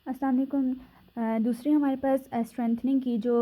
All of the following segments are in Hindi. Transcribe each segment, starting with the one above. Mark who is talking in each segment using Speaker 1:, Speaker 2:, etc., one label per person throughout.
Speaker 1: अस्सलाम वालेकुम। दूसरी हमारे पास स्ट्रेंथनिंग की जो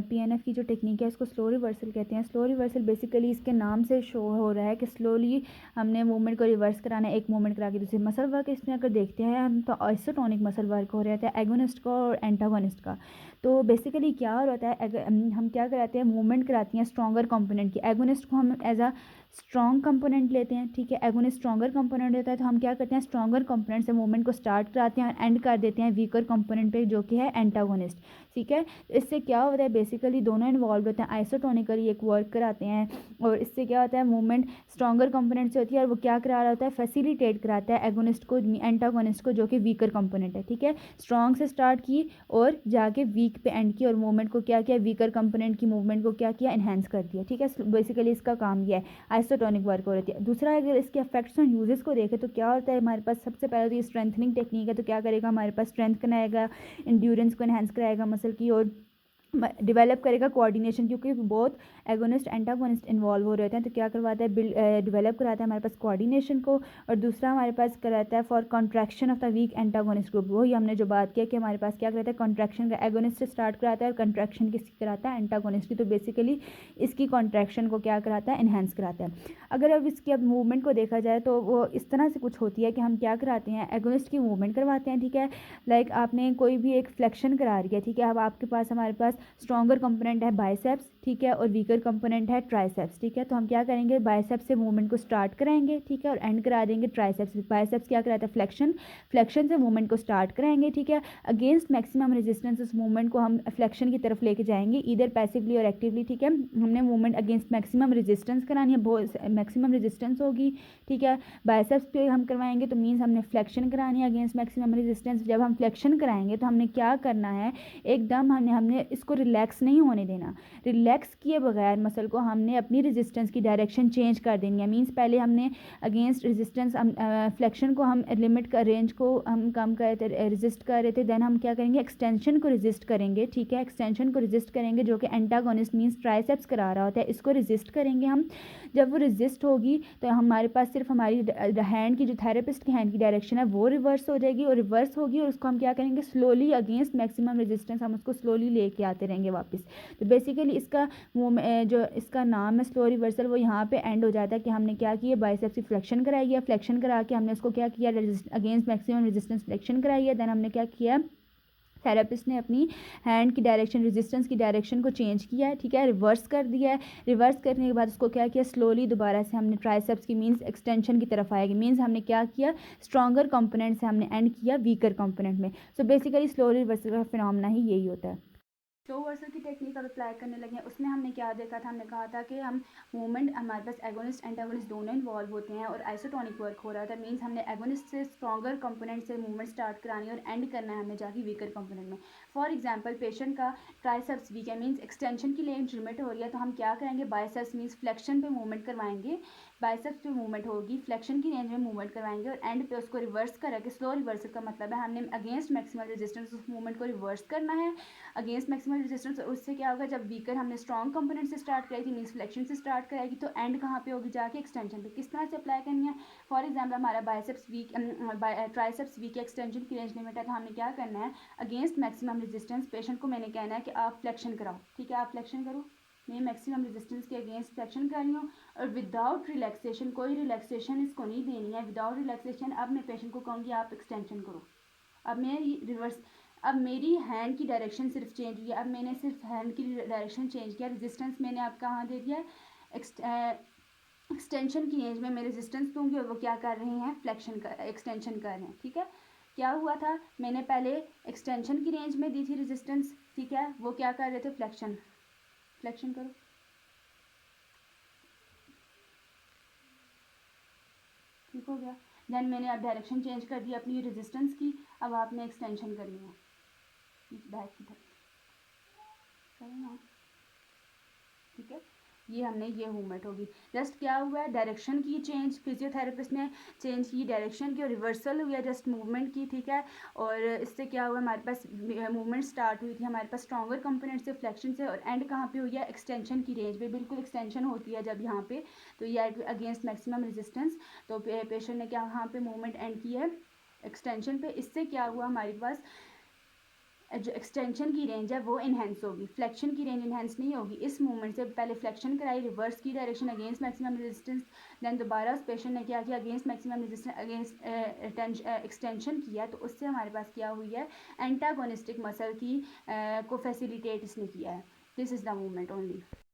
Speaker 1: पीएनएफ की जो टेक्निक है उसको स्लो रिवर्सल कहते हैं। स्लो रिवर्सल बेसिकली इसके नाम से शो हो रहा है कि स्लोली हमने मूवमेंट को रिवर्स कराना है, एक मूवमेंट करा के दूसरी। मसल वर्क इसमें अगर देखते हैं हम तो आइसोटोनिक मसल वर्क हो रहा है एगोनिस्ट का और एंटागोनिस्ट का। तो बेसिकली क्या हो रहा है, हम क्या कराते हैं, मूवमेंट कराती हैं स्ट्रॉन्गर कंपोनेंट की। एगोनिस्ट को हम एज अ स्ट्रॉन्ग कंपोनेंट लेते हैं, ठीक है। एगोनिस्ट स्ट्रॉन्गर कंपोनेंट होता है, तो हम क्या करते हैं, स्ट्रॉन्गर कंपोनेंट से मूवमेंट को स्टार्ट कराते हैं और एंड कर देते हैं वीकर कंपोनेंट पे जो कि है एंटागोनिस्ट, ठीक है। इससे क्या होता है, बेसिकली दोनों इन्वॉल्व होते हैं, आइसोटोनिकली एक वर्क कराते हैं और इससे क्या होता है, मूवमेंट स्ट्रॉन्गर कंपोनेंट से होती है और वो क्या करा रहा होता है, फैसिलिटेट कराता है एगोनिस्ट को, एंटागोनिस्ट को, जो कि वीकर कंपोनेंट है, ठीक है। स्ट्रॉन्ग से स्टार्ट की और जाके वीक पे एंड की और मूवमेंट को क्या किया, वीकर कंपोनेंट की मूवमेंट को क्या किया, इन्हेंस कर दिया, ठीक है। बेसिकली इसका काम यह है, आइसोटोनिक वर्क हो रही है। दूसरा, अगर इसके इफेक्ट्स और यूजेस को देखें तो क्या होता है हमारे पास, सबसे पहले तो ये स्ट्रेंथनिंग टेक्निक है, तो क्या करेगा, हमारे पास स्ट्रेंथ बनाएगा, इंड्योरेंस को एनहांस कराएगा मसल की, और डेवलप करेगा कोऑर्डिनेशन, क्योंकि बहुत एगोनिस्ट एंटागोनिस्ट इन्वॉल्व हो रहे हैं, तो क्या करवाता है, डेवलप कराता है हमारे पास कोऑर्डिनेशन को। और दूसरा हमारे पास कराता है for contraction of the weak antagonist group. वही हमने जो बात किया कि हमारे पास क्या कराता है, कॉन्ट्रैक्शन का एगोनिस्ट से स्टार्ट कराता है और कॉन्ट्रैक्शन किसकी कराता है, एंटागोनिस्ट की। तो बेसिकली इसकी कॉन्ट्रैक्शन को क्या कराता है, इन्हेंस कराता है। अगर अब इसकी अब मूवमेंट को देखा जाए तो वो इस तरह से कुछ होती है कि हम क्या कराते हैं, एगोनिस्ट की मूवमेंट करवाते हैं, ठीक है। लाइक आपने कोई भी एक फ्लेक्शन करा रही है, ठीक है। अब आपके पास, हमारे पास स्ट्रॉन्गर कंपोनेंट है बाइसेप्स, ठीक है, और वीकर कंपोनेंट है ट्राइसेप्स, ठीक है। तो हम क्या करेंगे, बाइसेप्स से मूवमेंट को स्टार्ट कराएंगे, ठीक है, और एंड करा देंगे ट्राइसेप्स। बाइसेप्स क्या कराता है, फ्लेक्शन, फ्लेक्शन से मूवमेंट को स्टार्ट कराएंगे, ठीक है। अगेंस्ट मैक्सिमम रेजिस्टेंस उस मूवमेंट को हम फ्लेक्शन की तरफ लेके जाएंगे, इधर पैसिवली और एक्टिवली, ठीक है। हमने मूवमेंट अगेंस्ट मैक्सिमम रेजिस्टेंस करानी है, बहुत मैक्सिमम रेजिस्टेंस होगी, ठीक है। बाइसेप्स पे हम करवाएंगे तो मीन्स हमने फ्लेक्शन करानी है अगेंस्ट मैक्सिमम रेजिस्टेंस। जब हम फ्लेक्शन कराएंगे तो हमने क्या करना है, एकदम हमने इसको रिलैक्स नहीं होने देना। रिलैक्स किए बगैर मसल को हमने अपनी रेजिस्टेंस की डायरेक्शन चेंज कर देनी है। मींस पहले हमने अगेंस्ट रेजिस्टेंस, फ्लेक्शन को हम लिमिट का रेंज को हम कम कर रहे थे, रेजिस्ट कर रहे थे। देन हम क्या करेंगे, एक्सटेंशन को रेजिस्ट करेंगे, ठीक है। एक्सटेंशन को रेजिस्ट करेंगे जो कि एंटागोनिस्ट मींस ट्राइसेप्स करा रहा होता है, इसको रेजिस्ट करेंगे हम। जब वो रेजिस्ट होगी तो हमारे पास सिर्फ हमारी हैंड की, जो थेरेपिस्ट की हैंड की डायरेक्शन है वो रिवर्स हो जाएगी, और रिवर्स होगी और उसको हम क्या करेंगे, स्लोली अगेंस्ट मैक्सिमम रेजिस्टेंस हम उसको स्लोली लेके आते रहेंगे वापस। तो बेसिकली इसका वो जो इसका नाम है स्लो रिवर्सल, वो यहाँ पे एंड हो जाता है कि हमने क्या किया, बाइसेप्स की फ्लेक्शन कराई है, फ्लेक्शन करा के हमने उसको क्या किया, अगेंस्ट मैक्सिमम रेजिस्टेंस फ्लेक्शन कराई है। देन हमने क्या किया, थेरेपिस्ट ने अपनी हैंड की डायरेक्शन, रेजिस्टेंस की डायरेक्शन को चेंज किया है, ठीक है, रिवर्स कर दिया है। रिवर्स करने के बाद उसको क्या किया, स्लोली दोबारा से हमने ट्राइसेप्स की मींस एक्सटेंशन की तरफ आएगी। मींस हमने क्या किया, स्ट्रॉन्गर कंपोनेंट से हमने एंड किया वीकर कंपोनेंट में। सो बेसिकली स्लो रिवर्सल का फिनोमेना ही यही होता है। स्लो रिवर्सल की टेक्निक अब अप्लाई करने लगे हैं, उसमें हमने क्या देखा था, हमने कहा था कि हम मूवमेंट, हमारे पास एगोनिस्ट एंटागोनिस्ट दोनों इन्वॉल्व होते हैं और आइसोटोनिक वर्क हो रहा था। मींस हमने एगोनिस्ट से स्ट्रॉन्गर कंपोनेंट से मूवमेंट स्टार्ट करानी है और एंड करना है हमें जाके वीकर कंपोनेंट में। फॉर एग्जांपल, पेशेंट का ट्राइसेप्स वीक है, मींस एक्सटेंशन की रेंज लिमिट हो रही है, तो हम क्या करेंगे, बाइसेप्स मींस फ्लेक्शन पे मूवमेंट करवाएंगे, बाइसेप्स पे मूवमेंट होगी, फ्लेक्शन की रेंज में मूवमेंट करवाएंगे और एंड पे उसको रिवर्स करके, स्लो रिवर्सल का मतलब है हमने अगेंस्ट मैक्सिमल रेजिस्टेंस उस मूवमेंट को रिवर्स करना है अगेंस्ट मैक्सिमल रेजिस्टेंस। उससे क्या होगा, जब वीकर हमने स्ट्रॉन्ग कंपोनेंट से स्टार्ट कराई थी, मींस फ्लेक्शन से स्टार्ट कराएगी, तो एंड कहाँ पे होगी, जाके एक्सटेंशन पे। किस तरह से अप्लाई करनी है, फॉर एग्जाम्पल हमारा biceps weak, triceps weak extension की रेंज लिमिट है, तो हमने क्या करना है, अगेंस्ट मैक्सिमम रेजिस्टेंस पेशेंट को मैंने कहना है कि आप फ्लेक्शन कराओ, ठीक है, आप फ्लेक्शन करो, मैं मैक्सिमम रेजिस्टेंस के अगेंस्ट फ्लेक्शन कर रही हूँ और विदाउट रिलैक्सेशन, कोई रिलैक्सेशन इसको नहीं देनी है, विदाउट रिलैक्सेशन। अब मैं पेशेंट को कहूँगी आप एक्सटेंशन करो। अब मैं रिवर्स, अब मेरी हैंड की डायरेक्शन सिर्फ चेंज हुई है, अब मैंने सिर्फ हैंड की डायरेक्शन चेंज किया, रेजिस्टेंस मैंने आप कहाँ दे दिया है, एक्सटेंशन की रेंज में मैं रेजिस्टेंस दूंगी और वो क्या कर रहे हैं, फ्लेक्शन कर, एक्सटेंशन कर रहे हैं, ठीक है। क्या हुआ था, मैंने पहले एक्सटेंशन की रेंज में दी थी रेजिस्टेंस, ठीक है, वो क्या कर रहे थे, फ्लेक्शन, फ्लेक्शन करो, ठीक हो गया। देन मैंने अब डायरेक्शन चेंज कर दी अपनी रेजिस्टेंस की, अब आपने एक्सटेंशन करनी है बैक की तरफ, करना, ठीक है। ये हमने ये मूवमेंट होगी, जस्ट क्या हुआ है, डायरेक्शन की चेंज, फिजियोथेरेपिस्ट ने चेंज की डायरेक्शन की और रिवर्सल हुई है जस्ट मूवमेंट की, ठीक है। और इससे क्या हुआ, हमारे पास मूवमेंट स्टार्ट हुई थी हमारे पास स्ट्रॉन्गर कंपोनेंट से, फ्लेक्शन से, और एंड कहाँ पे हुई है, एक्सटेंशन की रेंज पे। बिल्कुल एक्सटेंशन होती है जब यहाँ पे, तो ये अगेंस्ट मैक्सिमम रेजिस्टेंस, तो पेशेंट ने क्या यहाँ पे मूवमेंट एंड की है एक्सटेंशन पे। इससे क्या हुआ, हमारे पास जो एक्सटेंशन की रेंज है वो इन्हेंस होगी, फ्लेक्शन की रेंज इन्हेंस नहीं होगी। इस मूवमेंट से पहले फ्लेक्शन कराई, रिवर्स की direction against maximum resistance, then दोबारा उस पेशेंट ने क्या किया, against maximum resistance against extension किया, तो उससे हमारे पास क्या हुई है, एंटागोनिस्टिक मसल की को फैसिलिटेट इसने किया है। This is the movement only.